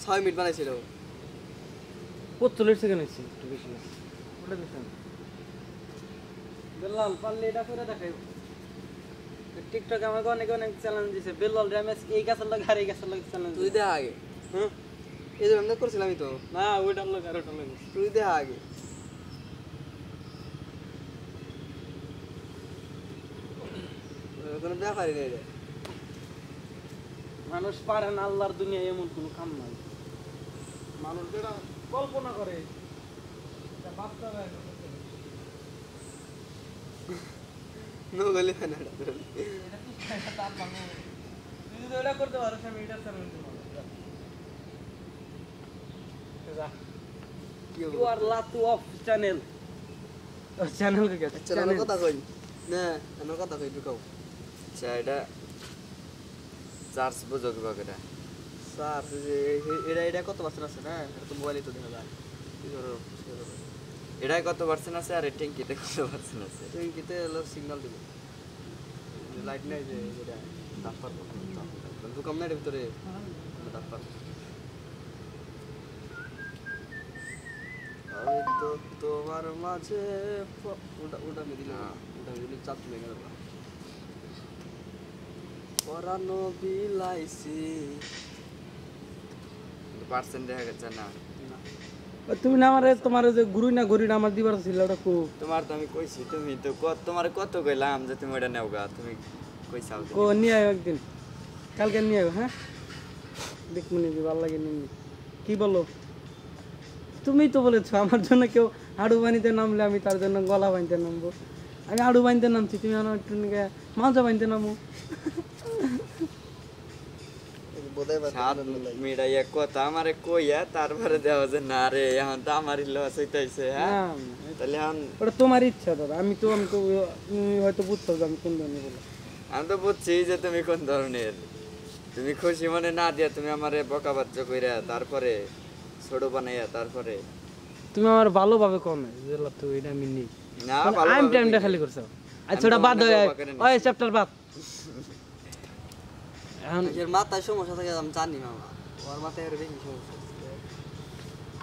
6 minute বানাইছিল 45 second হইছে একটু বেশি ওটা দেখেন বেলাল পারলে এটা করে দেখাই টিকটক আমাকে অনেক অনেক চ্যালেঞ্জ দিছে বেলাল রেমেস এই গাছের লগে আর এই গাছের লগে চ্যালেঞ্জ তুই দেখ আগে হ্যাঁ এই যে আমরা করছিলামই তো না ওইটার লগে আর ওটার লগে তুই দেখ আগে কোনো ব্যাপারই নেই রে মানুষ পারে না আল্লাহর দুনিয়ায় এমন কোনো কাম নাই মানুষ যেটা কল্পনা করে এটা বাস্তবে নো গলি না এটা কি খাইটা তার বাংলা তুই যদি ওটা করতে পারো আমি এটা চ্যালেঞ্জ দেব যা ইউ আর লাতু অফ চ্যানেল চ্যানেল কে গেছে চ্যানেল কথা কই না আমার কথা কই ঢুকাও আচ্ছা এটা চার্জ বুঝো কিভাবে এটা স্যার এটা কত পার্সেন্ট আছে না এটা তো মোবাইলে তো দেখা যায় কি করো এটাই কত পার্সেন্ট আছে আর ট্যাঙ্কিতে কত পার্সেন্ট আছে ট্যাঙ্কিতে হলো সিগন্যাল দিবে লাইট নাই যে যেটা দাপার দোকান নাই ভিতরে দাপার আমি তো তোমার মাঝে ওটা মিডিল ওটা মিডিল চাপ চলে গেল পরানো বিলাইছি পার্সেন্ট দেখা যাচ্ছে না তুমি না আমারে তোমার যে গুরু না গরি না আমার দিবার ছিল ওটা কো তোমার তো আমি কইছি তুমি তো তোমার কত কইলাম যে তুমি ওটা নেওগা তুমি কইছাও ও নিয়ে আয় একদিন কালকে নিয়ে আয় হ্যাঁ দেখ মনে যে ভালো লাগে নিয়ে কি বলো তুমি তো বলেছো আমার জন্য কেউ হাড়ু বানিতে নামলে আমি তার জন্য গলা বানিতে নামবো আমি হাড়ু বানিতে নামছি তুমি আমার একটু মাঝা বানিতে নামো মিডাইয়া কথা আমারে কইয়া তারপরে দেওয়া যে না রে এখন তো আমারই লস হইতেছে হ্যাঁ তাহলে এখন ওটা তোমার ইচ্ছা দাদা আমি তো তুমি হয়তো বুঝতে হবে আমি কোন ধরনের বলে আমি তো বুঝছি যে তুমি কোন ধরনের তুমি খুশি মনে না দিয়া তুমি আমারে বকা বাচ্চা কইরা তারপরে ছোট বানাইয়া তারপরে তুমি আমার ভালোভাবে কমে যেলা তো এটা আমি নেই না আইম টাইমটা খালি করছো আচ্ছা ওটা বাদ ওই চ্যাপ্টার বাদ এর মাথায় সমস্যা থাকে আমি জানি মামা ওর মাথায় আরো বেশি সমস্যা